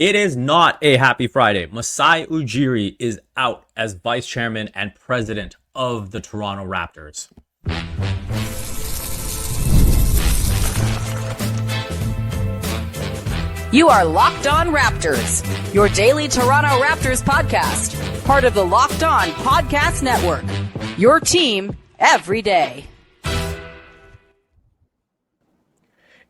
It is not a happy Friday. Masai Ujiri is out as vice chairman and president of the Toronto Raptors. You are Locked On Raptors, your daily Toronto Raptors podcast, part of the Locked On Podcast Network. Your team every day.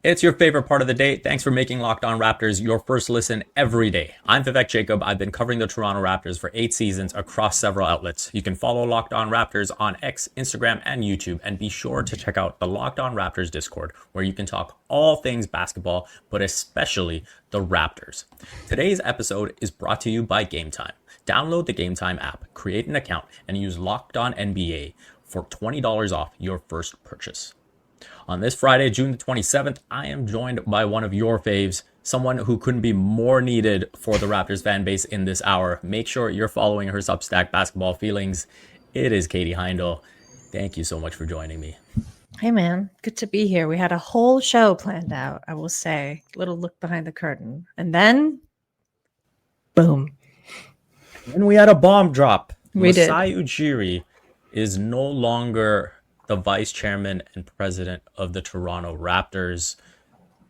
It's your favorite part of the day. Thanks for making Locked On Raptors your first listen every day. I'm Vivek Jacob. I've been covering the Toronto Raptors for 8 seasons across several outlets. You can follow Locked On Raptors on X, Instagram, and YouTube, and be sure to check out the Locked On Raptors Discord, where you can talk all things basketball, but especially the Raptors. Today's episode is brought to you by Game Time. Download the Game Time app, create an account, and use Locked On NBA for $20 off your first purchase. On this Friday, June the 27th, I am joined by one of your faves, someone who couldn't be more needed for the Raptors fan base in this hour. Make sure you're following her Substack Basketball Feelings. It is Katie Heindl. Thank you so much for joining me. Hey, man. Good to be here. We had a whole show planned out, I will say. Little look behind the curtain. And then, boom. And we had a bomb drop. We did. Masai Ujiri is no longer the vice chairman and president of the Toronto Raptors.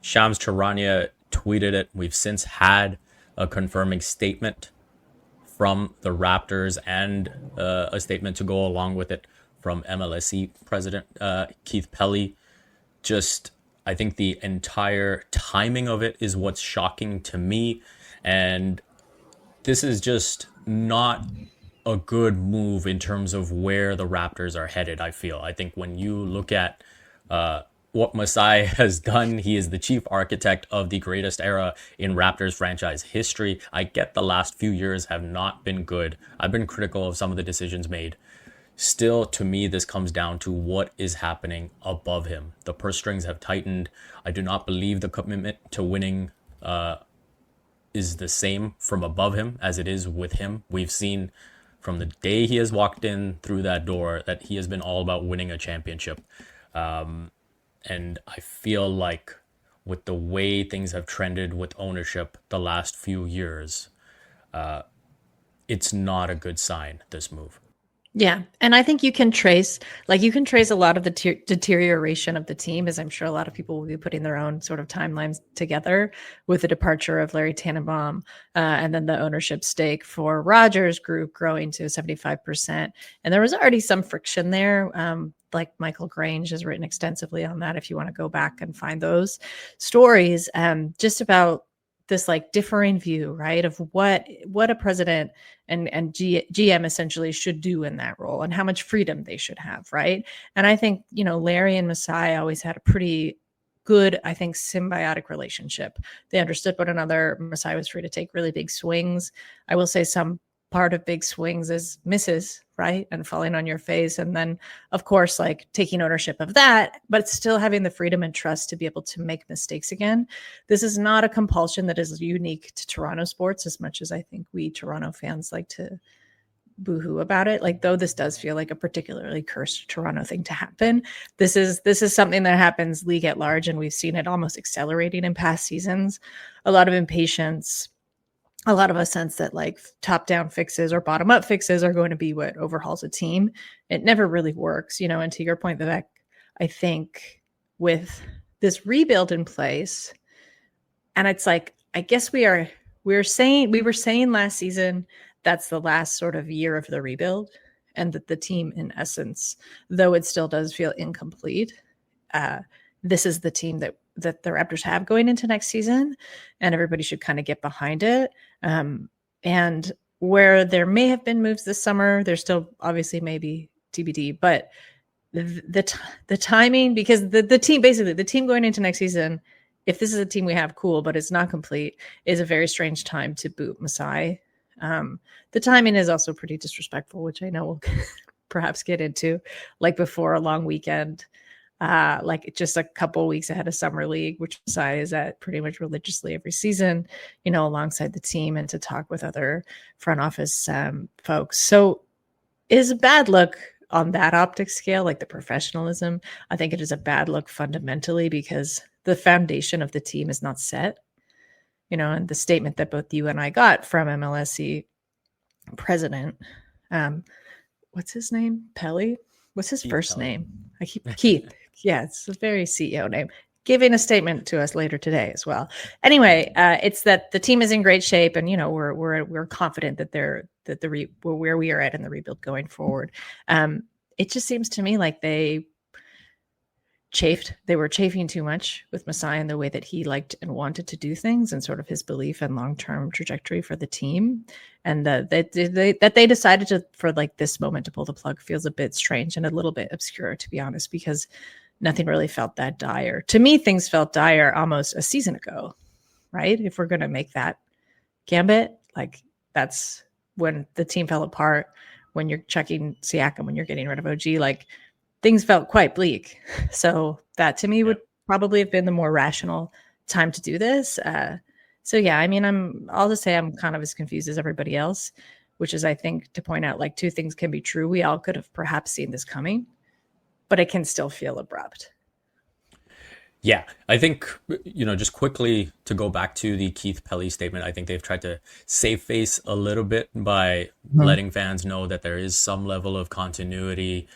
Shams Charania tweeted it. We've since had a confirming statement from the Raptors and a statement to go along with it from MLSE president Keith Pelley. I think the entire timing of it is what's shocking to me. And this is just not a good move in terms of where the Raptors are headed, I feel. I think when you look at what Masai has done, he is the chief architect of the greatest era in Raptors franchise history. I get the last few years have not been good. I've been critical of some of the decisions made. Still, to me, this comes down to what is happening above him. The purse strings have tightened. I do not believe the commitment to winning is the same from above him as it is with him. We've seen from the day he has walked in through that door that he has been all about winning a championship. And I feel like with the way things have trended with ownership the last few years, it's not a good sign, this move. Yeah. And I think you can trace a lot of the deterioration of the team, as I'm sure a lot of people will be putting their own sort of timelines together with the departure of Larry Tannenbaum and then the ownership stake for Rogers Group growing to 75%. And there was already some friction there. Like Michael Grange has written extensively on that if you want to go back and find those stories, just about this like differing view, right, of what a president and GM essentially should do in that role and how much freedom they should have, right? And I think, Larry and Masai always had a pretty good, I think, symbiotic relationship. They understood one another. Masai was free to take really big swings. I will say some part of big swings is misses, right? And falling on your face. And then, of course, like taking ownership of that, but still having the freedom and trust to be able to make mistakes again. This is not a compulsion that is unique to Toronto sports, as much as I think we Toronto fans like to boohoo about it. Like, though this does feel like a particularly cursed Toronto thing to happen, this is something that happens league at large. And we've seen it almost accelerating in past seasons. A lot of impatience, a lot of a sense that like top-down fixes or bottom-up fixes are going to be what overhauls a team. It never really works, and to your point, Vivek, I think with this rebuild in place, and it's like, I guess we were saying last season that's the last sort of year of the rebuild, and that the team, in essence, though it still does feel incomplete, this is the team that the Raptors have going into next season, and everybody should kind of get behind it. And where there may have been moves this summer, there's still obviously maybe TBD, but the timing, because the team going into next season, if this is a team we have, cool, but it's not complete, is a very strange time to boot Masai. The timing is also pretty disrespectful, which I know we'll perhaps get into, like before a long weekend. Like just a couple weeks ahead of Summer League, which Masai is at pretty much religiously every season, alongside the team, and to talk with other front office folks. So is a bad look on that optic scale, like the professionalism. I think it is a bad look fundamentally because the foundation of the team is not set. and the statement that both you and I got from MLSE president, what's his name? Pelly? What's his first name? Keith. Yeah, it's a very CEO name. Giving a statement to us later today as well. Anyway, it's that the team is in great shape, and we're confident that we're where we are at in the rebuild going forward. It just seems to me like they were chafing too much with Masai and the way that he liked and wanted to do things, and sort of his belief and long-term trajectory for the team. And that they decided for like this moment to pull the plug feels a bit strange and a little bit obscure, to be honest, because nothing really felt that dire. To me, things felt dire almost a season ago, right? If we're going to make that gambit, like that's when the team fell apart, when you're checking Siakam, when you're getting rid of OG, like things felt quite bleak. So that to me would probably have been the more rational time to do this. So yeah, I mean, I'll just say I'm kind of as confused as everybody else, which is, I think, to point out like two things can be true. We all could have perhaps seen this coming, but it can still feel abrupt. Yeah, I think, just quickly to go back to the Keith Pelly statement, I think they've tried to save face a little bit by letting fans know that there is some level of continuity.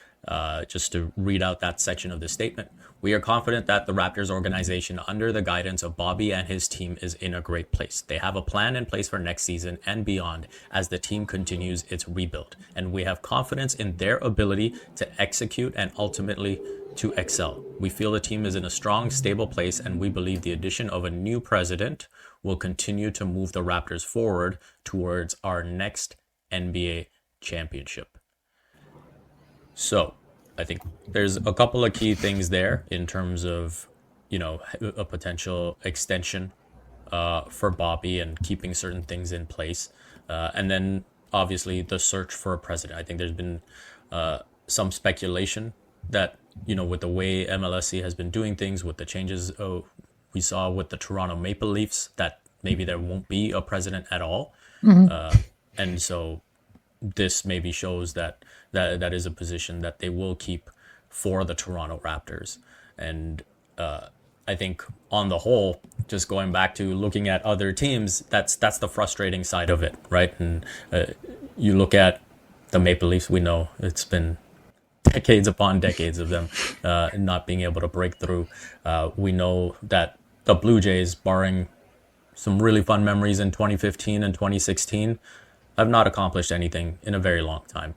Just to read out that section of the statement. We are confident that the Raptors organization, under the guidance of Bobby and his team, is in a great place. They have a plan in place for next season and beyond as the team continues its rebuild. And we have confidence in their ability to execute and ultimately to excel. We feel the team is in a strong, stable place, and we believe the addition of a new president will continue to move the Raptors forward towards our next NBA championship. So I think there's a couple of key things there in terms of, a potential extension for Bobby and keeping certain things in place. And then obviously the search for a president. I think there's been some speculation that, with the way MLSE has been doing things, with the changes we saw with the Toronto Maple Leafs, that maybe there won't be a president at all. And so this maybe shows that is a position that they will keep for the Toronto Raptors. And I think on the whole, just going back to looking at other teams, that's the frustrating side of it, right? And you look at the Maple Leafs, we know it's been decades upon decades of them not being able to break through. We know that the Blue Jays, barring some really fun memories in 2015 and 2016, have not accomplished anything in a very long time.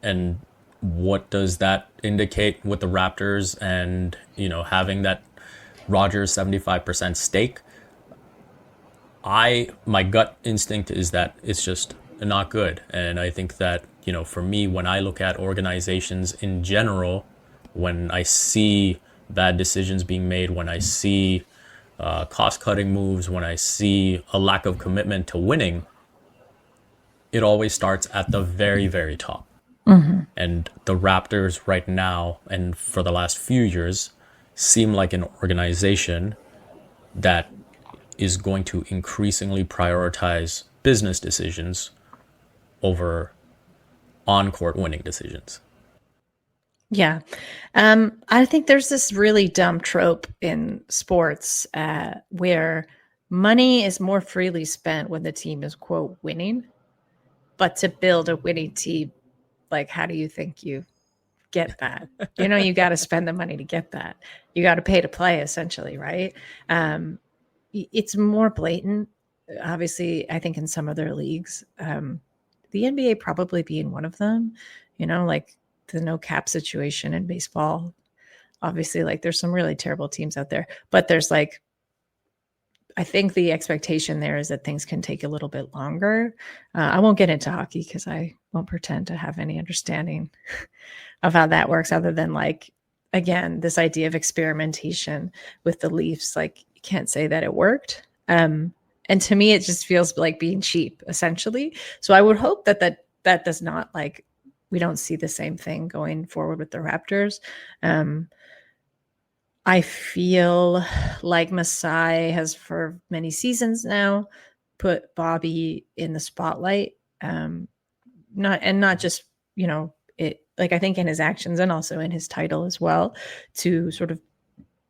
And what does that indicate with the Raptors and, having that Rogers 75% stake? My gut instinct is that it's just not good. And I think that, for me, when I look at organizations in general, when I see bad decisions being made, when I see cost-cutting moves, when I see a lack of commitment to winning, it always starts at the very, very top. And the Raptors right now, and for the last few years, seem like an organization that is going to increasingly prioritize business decisions over on-court winning decisions. Yeah. I think there's this really dumb trope in sports where money is more freely spent when the team is, quote, winning. But to build a winning team, like, how do you think you get that? You got to spend the money to get that. You got to pay to play, essentially, right? It's more blatant, obviously, I think, in some other leagues. The NBA probably being one of them, like the no cap situation in baseball. Obviously, like there's some really terrible teams out there, but there's like, I think the expectation there is that things can take a little bit longer. I won't get into hockey because I won't pretend to have any understanding of how that works, other than like, again, this idea of experimentation with the Leafs. Like, you can't say that it worked. And to me, it just feels like being cheap, essentially. So I would hope that does not, like, we don't see the same thing going forward with the Raptors. I feel like Masai has, for many seasons now, put Bobby in the spotlight. Not just, it, like, I think in his actions and also in his title as well, to sort of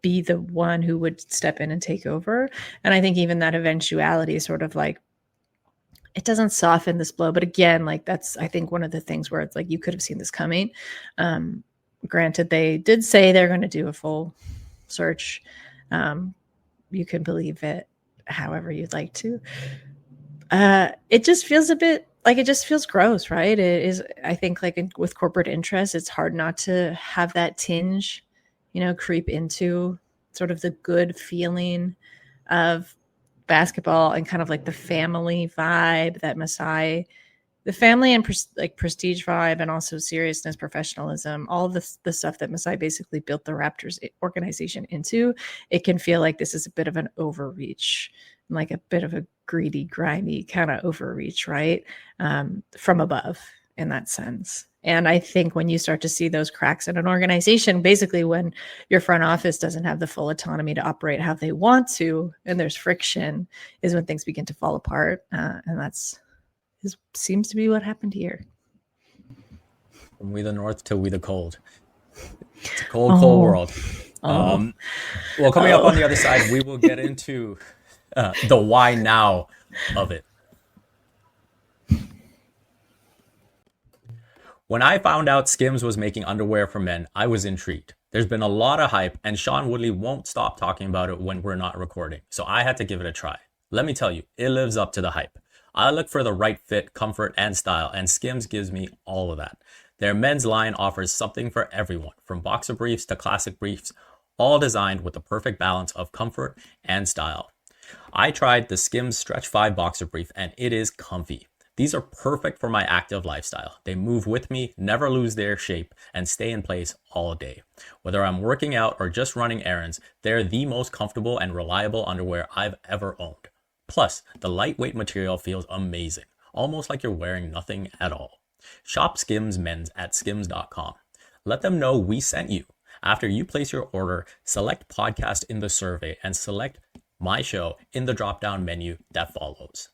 be the one who would step in and take over. And I think even that eventuality is sort of like, it doesn't soften this blow. But again, like that's, I think one of the things where it's like, you could have seen this coming. Granted, they did say they're going to do a full search. You can believe it however you'd like to. It just feels a bit like, it just feels gross, right? It is, I think, like with corporate interests, it's hard not to have that tinge, creep into sort of the good feeling of basketball and kind of like the family vibe that Masai, the family and prestige vibe, and also seriousness, professionalism, all the stuff that Masai basically built the Raptors organization into. It can feel like this is a bit of an overreach, like a bit of a greedy, grimy kind of overreach, right? From above in that sense. And I think when you start to see those cracks in an organization, basically when your front office doesn't have the full autonomy to operate how they want to, and there's friction, is when things begin to fall apart. And this seems to be what happened here. From we the north to we the cold. It's a cold world. Well, coming up on the other side, we will get into the why now of it. When I found out Skims was making underwear for men, I was intrigued. There's been a lot of hype, and Sean Woodley won't stop talking about it when we're not recording, so I had to give it a try. Let me tell you, it lives up to the hype. I look for the right fit, comfort, and style, and Skims gives me all of that. Their men's line offers something for everyone, from boxer briefs to classic briefs, all designed with the perfect balance of comfort and style. I tried the Skims Stretch 5 boxer brief, and it is comfy. These are perfect for my active lifestyle. They move with me, never lose their shape, and stay in place all day. Whether I'm working out or just running errands, they're the most comfortable and reliable underwear I've ever owned. Plus, the lightweight material feels amazing, almost like you're wearing nothing at all. Shop Skims Men's at skims.com. Let them know we sent you. After you place your order, select podcast in the survey and select my show in the drop-down menu that follows.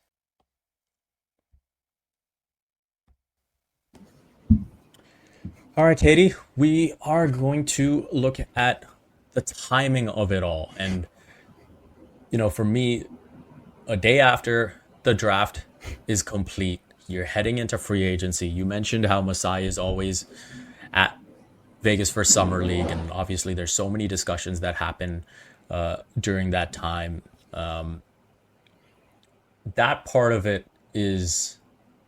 All right, Katie, we are going to look at the timing of it all. And, for me, a day after the draft is complete, you're heading into free agency. You mentioned how Masai is always at Vegas for Summer League. And obviously there's so many discussions that happen during that time. That part of it is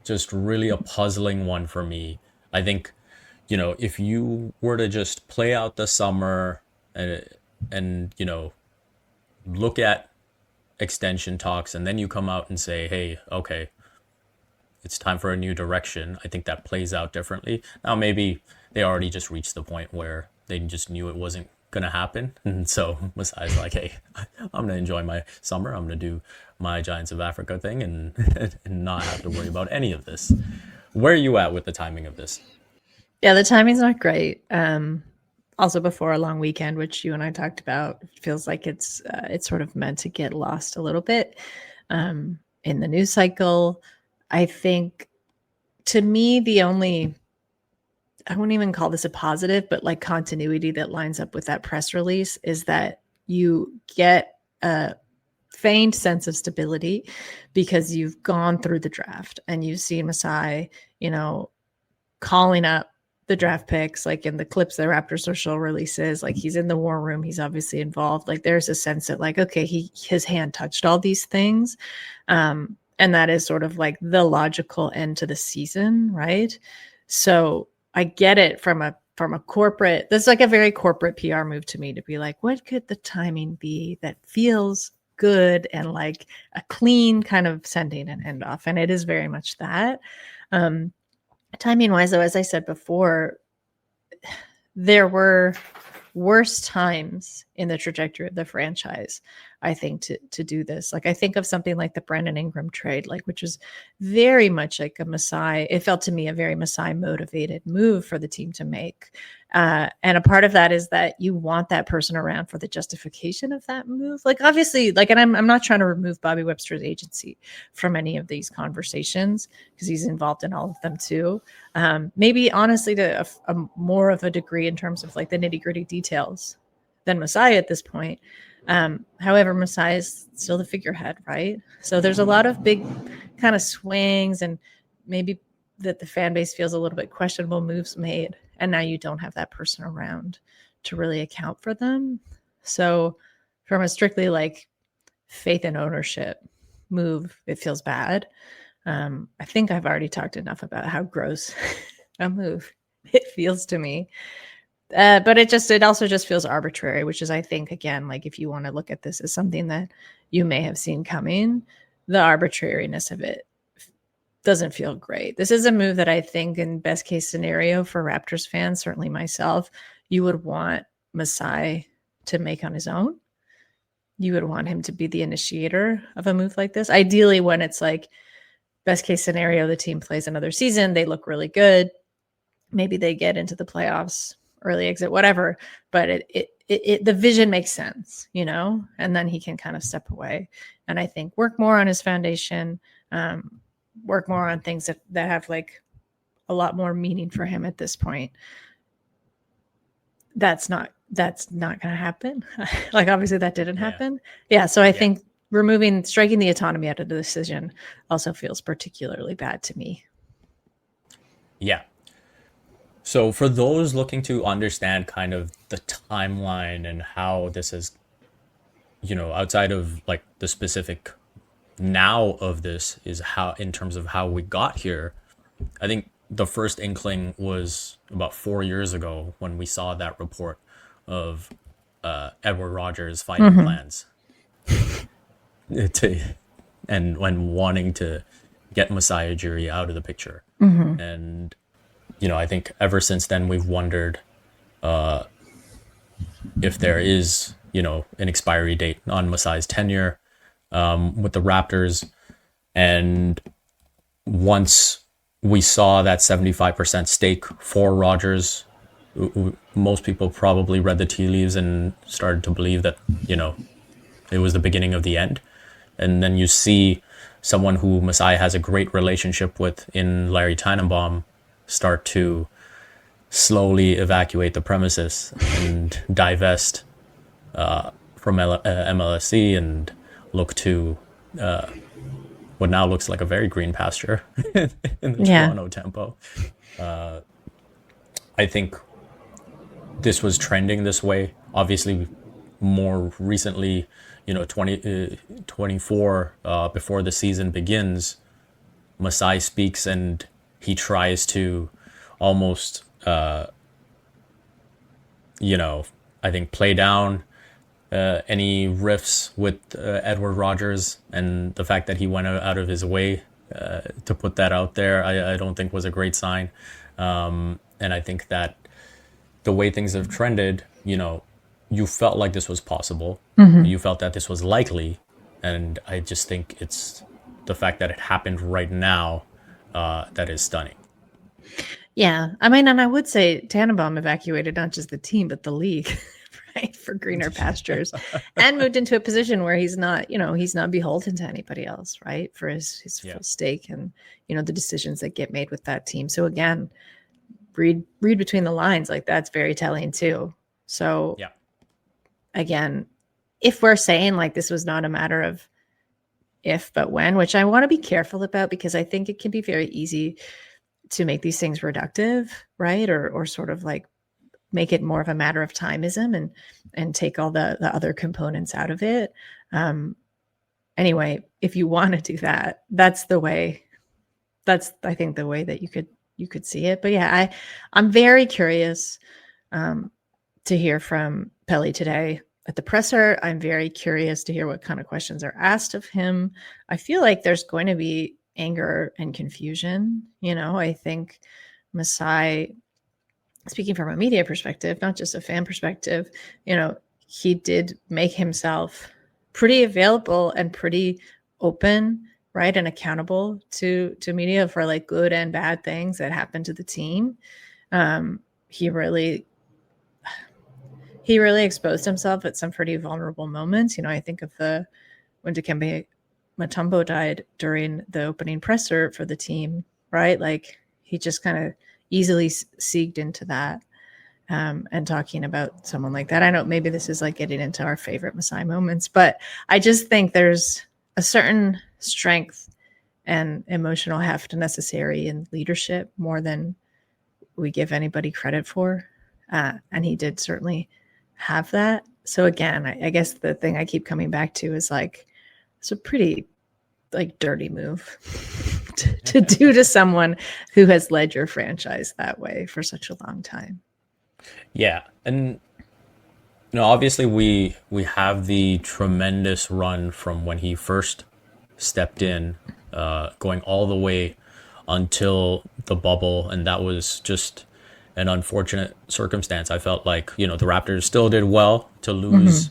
just really a puzzling one for me. I think, if you were to just play out the summer and look at extension talks, and then you come out and say, hey, okay, it's time for a new direction, I think that plays out differently. Now, maybe they already just reached the point where they just knew it wasn't going to happen. And so Masai's like, hey, I'm going to enjoy my summer. I'm going to do my Giants of Africa thing and not have to worry about any of this. Where are you at with the timing of this? Yeah, the timing's not great. Also before a long weekend, which you and I talked about, it feels like it's sort of meant to get lost a little bit in the news cycle. I think, to me, the only, I wouldn't even call this a positive, but like continuity that lines up with that press release is that you get a feigned sense of stability because you've gone through the draft and you've seen Masai, calling up the draft picks, like in the clips that Raptor social releases, like he's in the war room. He's obviously involved. Like there's a sense that like, okay, his hand touched all these things. And that is sort of like the logical end to the season. Right. So I get it from a corporate, this is like a very corporate PR move to me to be like, what could the timing be that feels good and like a clean kind of sending an end off? And it is very much that. Timing wise, though, as I said before, there were worse times in the trajectory of the franchise, I think, to do this. Like I think of something like the Brandon Ingram trade, like which was very much like a Masai. It felt to me a very Masai motivated move for the team to make. And a part of that is that you want that person around for the justification of that move. Like obviously, like, and I'm not trying to remove Bobby Webster's agency from any of these conversations because he's involved in all of them too. Maybe honestly to a more of a degree in terms of like the nitty gritty details than Masai at this point. However, Masai is still the figurehead, right? So there's a lot of big kind of swings, and maybe that the fan base feels a little bit questionable moves made, and now you don't have that person around to really account for them. So from a strictly like faith and ownership move, it feels bad. I think I've already talked enough about how gross a move it feels to me. But it also just feels arbitrary, which is, I think, again, like if you want to look at this as something that you may have seen coming, the arbitrariness of it doesn't feel great. This is a move that I think in best case scenario for Raptors fans, certainly myself, you would want Masai to make on his own. You would want him to be the initiator of a move like this. Ideally, when it's like best case scenario, the team plays another season, they look really good. Maybe they get into the playoffs, early exit, whatever, but the vision makes sense, you know, and then he can kind of step away and I think work more on his foundation, work more on things that have like a lot more meaning for him at this point. That's not going to happen. Like, obviously that didn't happen. Yeah. So I think striking the autonomy out of the decision also feels particularly bad to me. Yeah. So for those looking to understand kind of the timeline and how this is, you know, outside of like the specific now of this is how, in terms of how we got here, I think the first inkling was about 4 years ago when we saw that report of Edward Rogers fighting plans and when wanting to get Masai Ujiri out of the picture. And you know, I think ever since then we've wondered if there is, you know, an expiry date on Masai's tenure with the Raptors. And once we saw that 75% stake for Rogers, most people probably read the tea leaves and started to believe that, you know, it was the beginning of the end. And then you see someone who Masai has a great relationship with in Larry Tannenbaum start to slowly evacuate the premises and divest from MLSE and look to what now looks like a very green pasture in the Toronto tempo. I think this was trending this way. Obviously, more recently, you know, 2024, before the season begins, Masai speaks and he tries to almost, you know, I think play down any rifts with Edward Rogers, and the fact that he went out of his way to put that out there, I don't think was a great sign. And I think that the way things have trended, you know, you felt like this was possible. You felt that this was likely. And I just think it's the fact that it happened right now that is stunning. Yeah. I mean, and I would say Tannenbaum evacuated not just the team, but the league, right, for greener pastures, and moved into a position where he's not, you know, he's not beholden to anybody else, right, for his full stake and, you know, the decisions that get made with that team. So again, read between the lines, like that's very telling too. So again, if we're saying like this was not a matter of if, but when, which I want to be careful about, because I think it can be very easy to make these things reductive, right? Or sort of like make it more of a matter of timeism and take all the other components out of it. Anyway, if you want to do that, that's I think the way that you could see it. But yeah, I'm very curious to hear from Pelly today at the presser. I'm very curious to hear what kind of questions are asked of him. I feel like there's going to be anger and confusion. You know, I think Masai, speaking from a media perspective, not just a fan perspective, you know, he did make himself pretty available and pretty open, right, and accountable to media for like good and bad things that happened to the team. He really exposed himself at some pretty vulnerable moments. You know, I think of when Dikembe Mutombo died during the opening presser for the team, right? Like he just kind of easily segged into that. and talking about someone like that. I know maybe this is like getting into our favorite Masai moments, but I just think there's a certain strength and emotional heft necessary in leadership more than we give anybody credit for. And he did certainly have that. So again, I guess the thing I keep coming back to is like, it's a pretty like dirty move to do to someone who has led your franchise that way for such a long time. Yeah. And obviously we have the tremendous run from when he first stepped in, going all the way until the bubble, and that was just an unfortunate circumstance. I felt like, the Raptors still did well to lose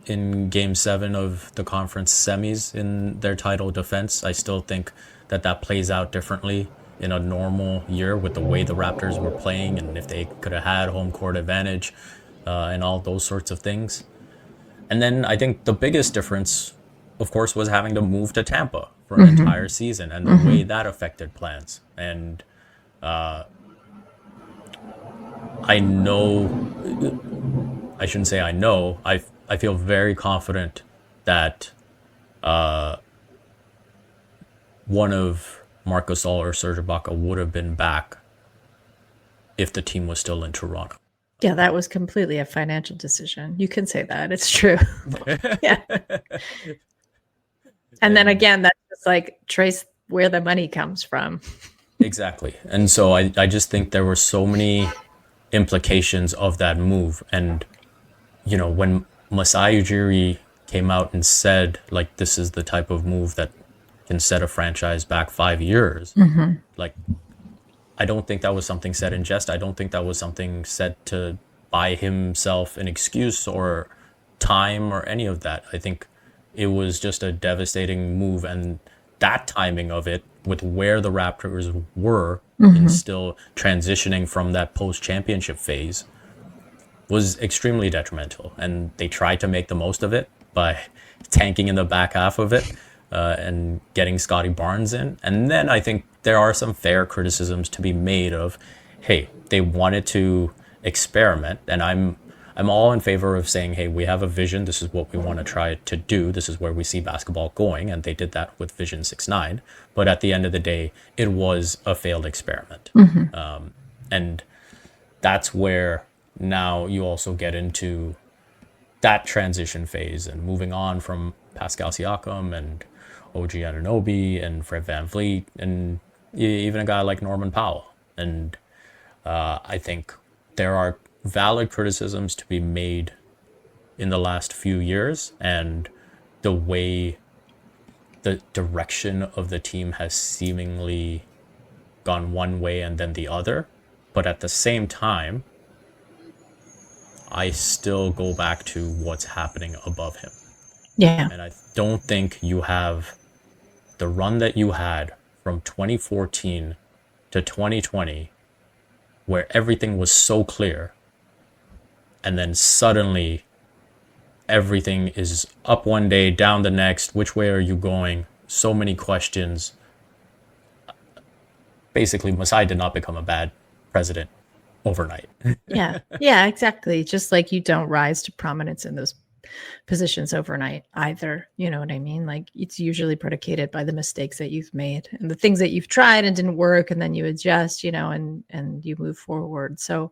in Game 7 of the conference semis in their title defense. I still think that plays out differently in a normal year with the way the Raptors were playing, and if they could have had home court advantage and all those sorts of things. And then I think the biggest difference, of course, was having to move to Tampa for an entire season and the way that affected plans. And I feel very confident that one of Marc Gasol or Serge Ibaka would have been back if the team was still in Toronto. Yeah, that was completely a financial decision. You can say that. It's true. Yeah. And then again, that's just like trace where the money comes from. Exactly. And so I just think there were so many implications of that move. And, when Masai Ujiri came out and said, like, this is the type of move that can set a franchise back 5 years, like, I don't think that was something said in jest. I don't think that was something said to buy himself an excuse or time or any of that. I think it was just a devastating move, and that timing of it with where the Raptors were and still transitioning from that post-championship phase was extremely detrimental. And they tried to make the most of it by tanking in the back half of it and getting Scotty Barnes in. And then I think there are some fair criticisms to be made of, hey, they wanted to experiment, and I'm all in favor of saying, hey, we have a vision. This is what we want to try to do. This is where we see basketball going. And they did that with Vision 6-9. But at the end of the day, it was a failed experiment. And that's where now you also get into that transition phase and moving on from Pascal Siakam and OG Anunoby and Fred VanVleet and even a guy like Norman Powell. And I think there are valid criticisms to be made in the last few years, and the way the direction of the team has seemingly gone one way and then the other. But at the same time, I still go back to what's happening above him. Yeah. And I don't think you have the run that you had from 2014 to 2020, where everything was so clear, and then suddenly everything is up one day, down the next. Which way are you going? So many questions. Basically, Masai did not become a bad president overnight. Yeah, exactly. Just like you don't rise to prominence in those positions overnight either. You know what I mean? Like, it's usually predicated by the mistakes that you've made and the things that you've tried and didn't work, and then you adjust, and you move forward. So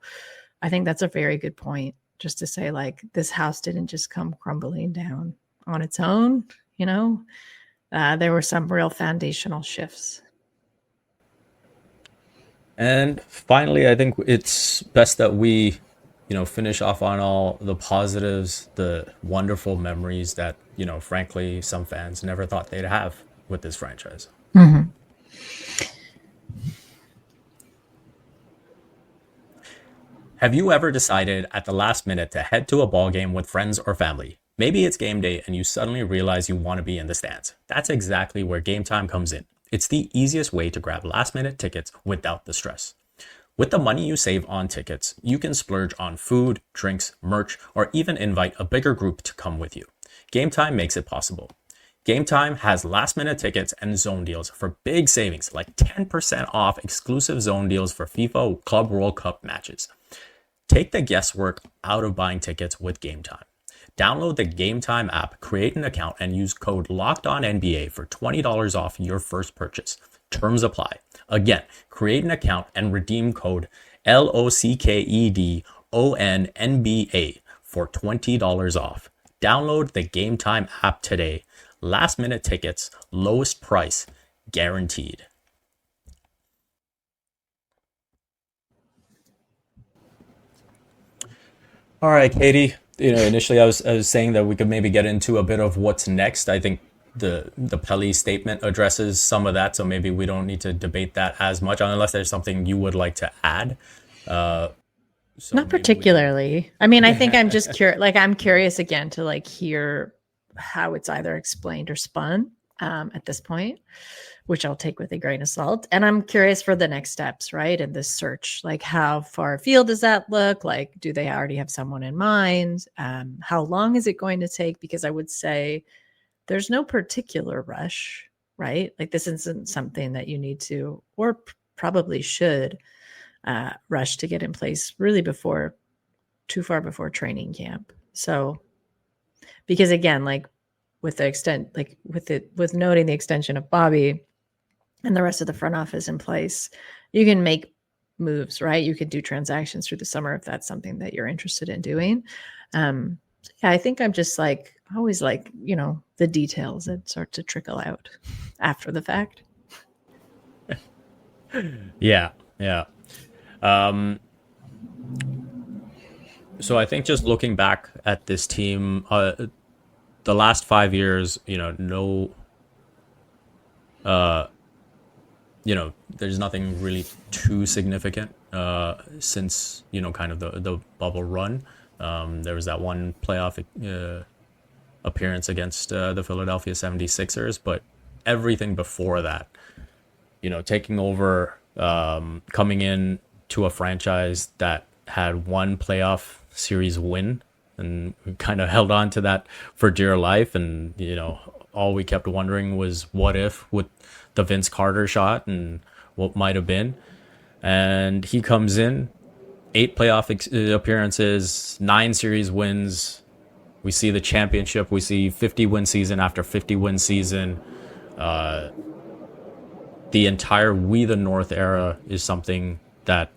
I think that's a very good point, just to say, like, this house didn't just come crumbling down on its own. There were some real foundational shifts. And finally, I think it's best that we, finish off on all the positives, the wonderful memories that, frankly, some fans never thought they'd have with this franchise. Have you ever decided at the last minute to head to a ball game with friends or family? Maybe it's game day and you suddenly realize you want to be in the stands. That's exactly where Game Time comes in. It's the easiest way to grab last-minute tickets without the stress. With the money you save on tickets, you can splurge on food, drinks, merch, or even invite a bigger group to come with you. Game Time makes it possible. Game Time has last-minute tickets and zone deals for big savings, like 10% off exclusive zone deals for FIFA Club World Cup matches. Take the guesswork out of buying tickets with Game Time. Download the Game Time app, create an account, and use code LOCKEDONNBA for $20 off your first purchase. Terms apply. Again, create an account and redeem code LOCKEDONNBA for $20 off. Download the Game Time app today. Last minute tickets, lowest price, guaranteed. All right, Katie. Initially I was saying that we could maybe get into a bit of what's next. I think the Pelly statement addresses some of that, so maybe we don't need to debate that as much, unless there's something you would like to add. Not particularly. I mean, I think I'm just curious. Like, I'm curious again to like hear how it's either explained or spun at this point, which I'll take with a grain of salt. And I'm curious for the next steps, right? In this search, like how far afield does that look? Like, do they already have someone in mind? How long is it going to take? Because I would say there's no particular rush, right? Like, this isn't something that you need to, or probably should rush to get in place really too far before training camp. So, because again, like with noting the extension of Bobby and the rest of the front office in place, you can make moves, right? You can do transactions through the summer if that's something that you're interested in doing. Yeah, I think I'm just like always like, the details that start to trickle out after the fact. Yeah. So I think just looking back at this team, the last 5 years, there's nothing really too significant since, kind of the bubble run. There was that one playoff appearance against the Philadelphia 76ers, but everything before that, taking over, coming in to a franchise that had one playoff series win and kind of held on to that for dear life. And, all we kept wondering was what if with the Vince Carter shot and what might have been. And he comes in, 8 playoff appearances, 9 series wins. We see the championship. We see 50-win season after 50-win season. The entire We the North era is something that,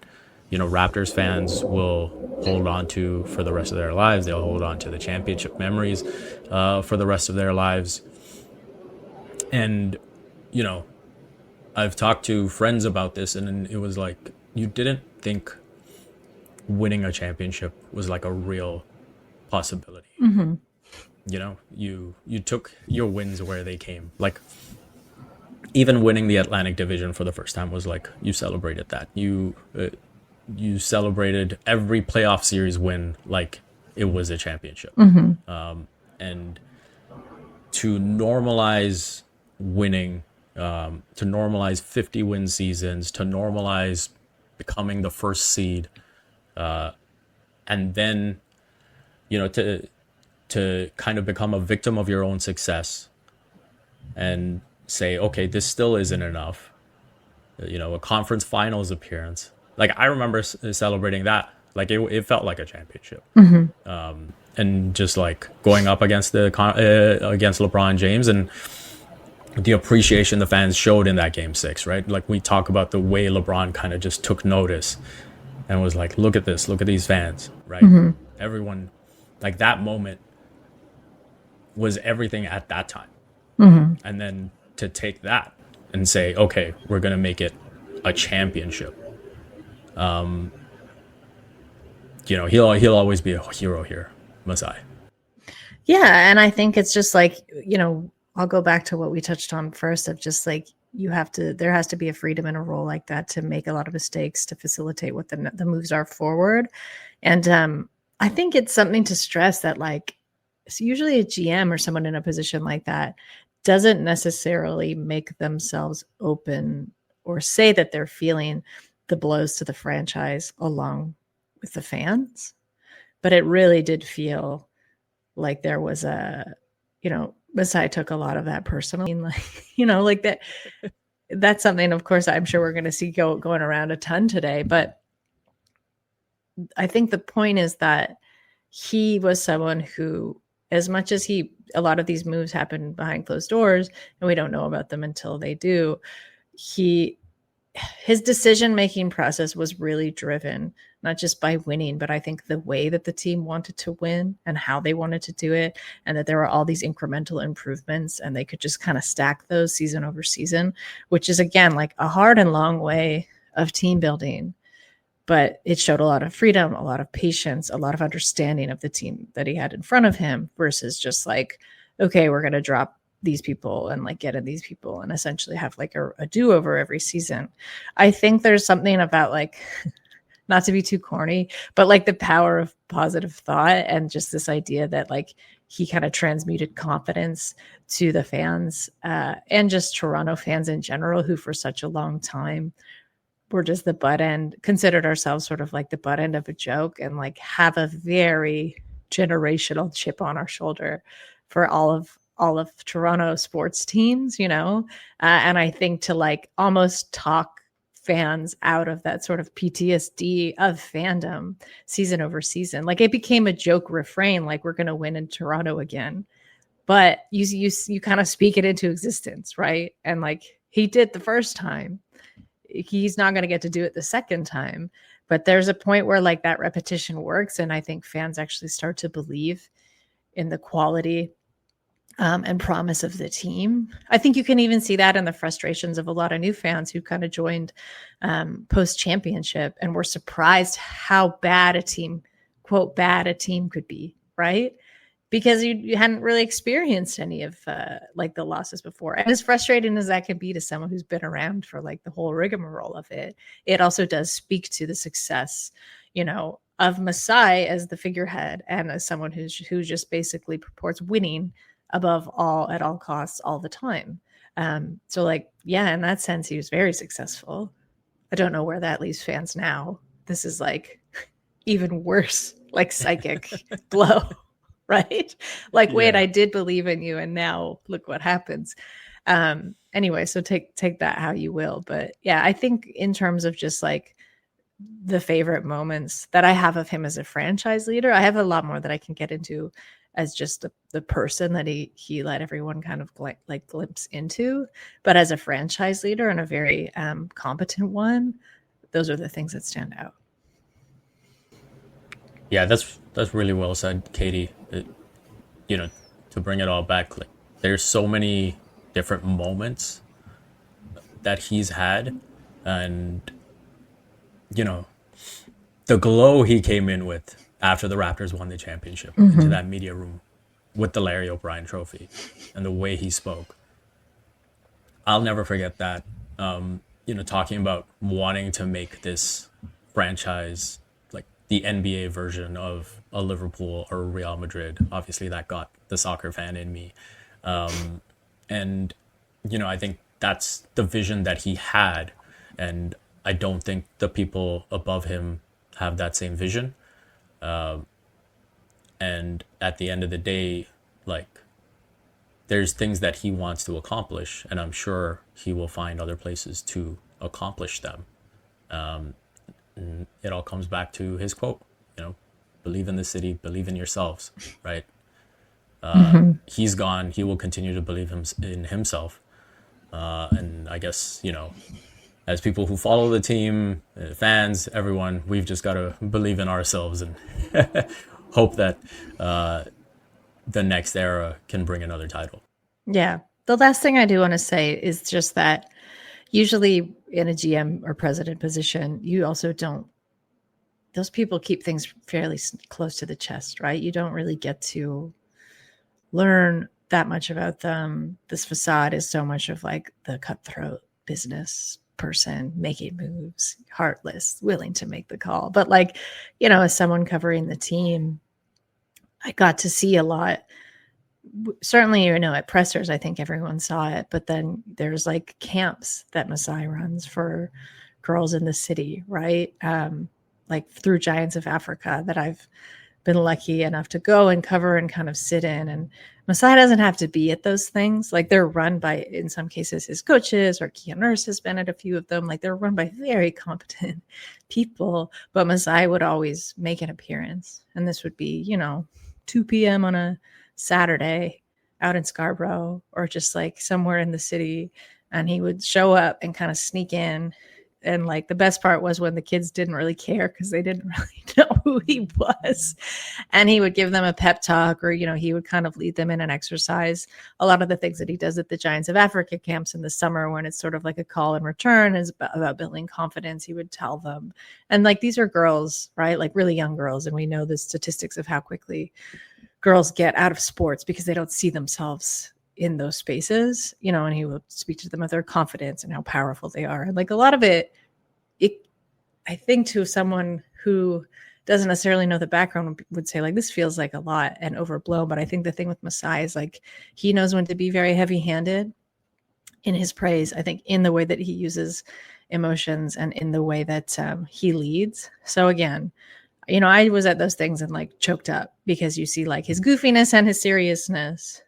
Raptors fans will hold on to for the rest of their lives. They'll hold on to the championship memories for the rest of their lives. And, I've talked to friends about this, and it was like, you didn't think winning a championship was like a real possibility. Mm-hmm. You took your wins where they came. Like, even winning the Atlantic Division for the first time was like, you celebrated that. You celebrated every playoff series win like it was a championship. Mm-hmm. And to normalize winning, to normalize 50-win seasons, to normalize becoming the first seed, and then, to kind of become a victim of your own success and say, okay, this still isn't enough. A conference finals appearance. Like, I remember celebrating that. Like, it felt like a championship. Mm-hmm. And just like going up against against LeBron James and the appreciation the fans showed in that game 6, right? Like, we talk about the way LeBron kind of just took notice and was like, look at this, look at these fans, right? Mm-hmm. Everyone, like, that moment was everything at that time. Mm-hmm. And then to take that and say, okay, we're going to make it a championship. He'll always be a hero here, Masai. Yeah. And I think it's just like, I'll go back to what we touched on first of just like, there has to be a freedom in a role like that to make a lot of mistakes, to facilitate what the moves are forward. And I think it's something to stress that, like, it's usually a GM or someone in a position like that doesn't necessarily make themselves open or say that they're feeling the blows to the franchise along with the fans. But it really did feel like there was Masai took a lot of that personally, like that. That's something, of course, I'm sure we're going to see going around a ton today. But I think the point is that he was someone who, as much as a lot of these moves happen behind closed doors and we don't know about them until they do, his decision-making process was really driven not just by winning, but I think the way that the team wanted to win and how they wanted to do it, and that there were all these incremental improvements and they could just kind of stack those season over season, which is, again, like a hard and long way of team building. But it showed a lot of freedom, a lot of patience, a lot of understanding of the team that he had in front of him versus just like, okay, we're going to drop these people and like get in these people and essentially have like a do-over every season. I think there's something about, like, not to be too corny, but like the power of positive thought and just this idea that like he kind of transmuted confidence to the fans and just Toronto fans in general, who for such a long time were just the butt end, considered ourselves sort of like the butt end of a joke, and like have a very generational chip on our shoulder for all of Toronto sports teams, and I think to like almost talk fans out of that sort of PTSD of fandom season over season, like it became a joke refrain, like we're going to win in Toronto again, but you kind of speak it into existence, right? And like he did the first time, he's not going to get to do it the second time, but there's a point where like that repetition works, and I think fans actually start to believe in the quality and promise of the team. I think you can even see that in the frustrations of a lot of new fans who kind of joined post-championship and were surprised how bad a team, quote, bad a team could be, right? Because you hadn't really experienced any of like the losses before. And as frustrating as that can be to someone who's been around for like the whole rigmarole of it, it also does speak to the success, of Masai as the figurehead and as someone who just basically purports winning above all at all costs all the time. So like, yeah, in that sense, he was very successful. I don't know where that leaves fans now. This is like even worse, like psychic blow, right? Like, wait, I did believe in you, and now look what happens. Anyway, so take that how you will. But yeah, I think in terms of just like the favorite moments that I have of him as a franchise leader, I have a lot more that I can get into as just the person that he let everyone kind of like glimpse into. But as a franchise leader and a very competent one, those are the things that stand out. Yeah, that's really well said, Katie. To bring it all back, like, there's so many different moments that he's had, and the glow he came in with after the Raptors won the championship into that media room with the Larry O'Brien trophy and the way he spoke. I'll never forget that. Talking about wanting to make this franchise like the NBA version of a Liverpool or a Real Madrid. Obviously that got the soccer fan in me. And I think that's the vision that he had. And I don't think the people above him have that same vision. And at the end of the day, like, there's things that he wants to accomplish, and I'm sure he will find other places to accomplish them. And it all comes back to his quote, believe in the city, believe in yourselves, right? He's gone. He will continue to believe in himself. And I guess, as people who follow the team, fans, everyone, we've just got to believe in ourselves and hope that the next era can bring another title. Yeah. The last thing I do want to say is just that usually in a GM or president position, you also those people keep things fairly close to the chest, right? You don't really get to learn that much about them. This facade is so much of like the cutthroat business person making moves, heartless, willing to make the call. But like, as someone covering the team, I got to see a lot. Certainly, at pressers, I think everyone saw it, but then there's like camps that Masai runs for girls in the city, right? Like through Giants of Africa that I've been lucky enough to go and cover and kind of sit in. And Masai doesn't have to be at those things. Like they're run by, in some cases, his coaches, or Kia Nurse has been at a few of them. Like they're run by very competent people, but Masai would always make an appearance. And this would be, 2 p.m. on a Saturday out in Scarborough or just like somewhere in the city. And he would show up and kind of sneak in. And like the best part was when the kids didn't really care because they didn't really know who he was. And he would give them a pep talk, or, he would kind of lead them in an exercise. A lot of the things that he does at the Giants of Africa camps in the summer, when it's sort of like a call and return, is about building confidence. He would tell them. And like, these are girls, right? Like really young girls. And we know the statistics of how quickly girls get out of sports because they don't see themselves in those spaces, and he would speak to them of their confidence and how powerful they are. And like a lot of it, I think to someone who doesn't necessarily know the background would say like, this feels like a lot and overblown. But I think the thing with Masai is like, he knows when to be very heavy handed in his praise. I think in the way that he uses emotions and in the way that he leads. So again, I was at those things and like choked up because you see like his goofiness and his seriousness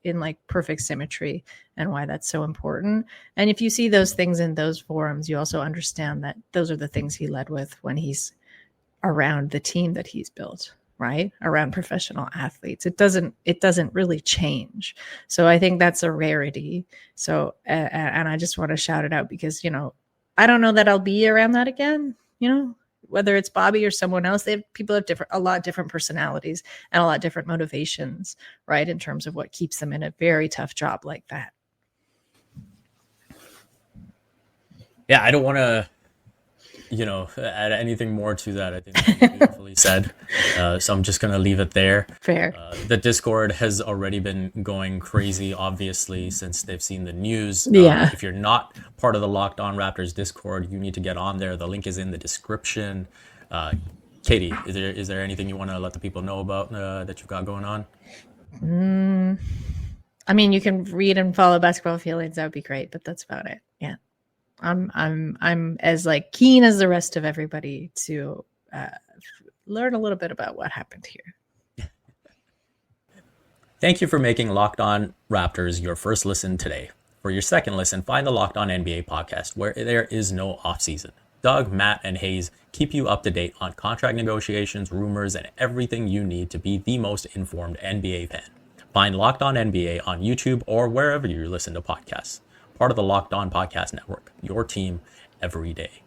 in like perfect symmetry, and why that's so important. And if you see those things in those forums, you also understand that those are the things he led with when he's around the team that he's built, right? Around professional athletes. It doesn't really change. So I think that's a rarity. So, and I just want to shout it out because, I don't know that I'll be around that again, whether it's Bobby or someone else. People have a lot of different personalities and a lot of different motivations, right? In terms of what keeps them in a very tough job like that. Yeah, I don't want to, add anything more to that. I think it's beautifully said. So I'm just going to leave it there. Fair. The Discord has already been going crazy, obviously, since they've seen the news. Yeah. If you're not part of the Locked On Raptors Discord, you need to get on there. The link is in the description. Katie, is there anything you want to let the people know about that you've got going on? I mean, you can read and follow Basketball Feelings. That would be great, but that's about it. Yeah. I'm as like keen as the rest of everybody to learn a little bit about what happened here. Thank you for making Locked On Raptors your first listen today. For your second listen, find the Locked On NBA podcast, where there is no offseason. Doug, Matt, and Hayes keep you up to date on contract negotiations, rumors, and everything you need to be the most informed NBA fan. Find Locked On NBA on YouTube or wherever you listen to podcasts. Part of the Locked On Podcast Network, your team every day.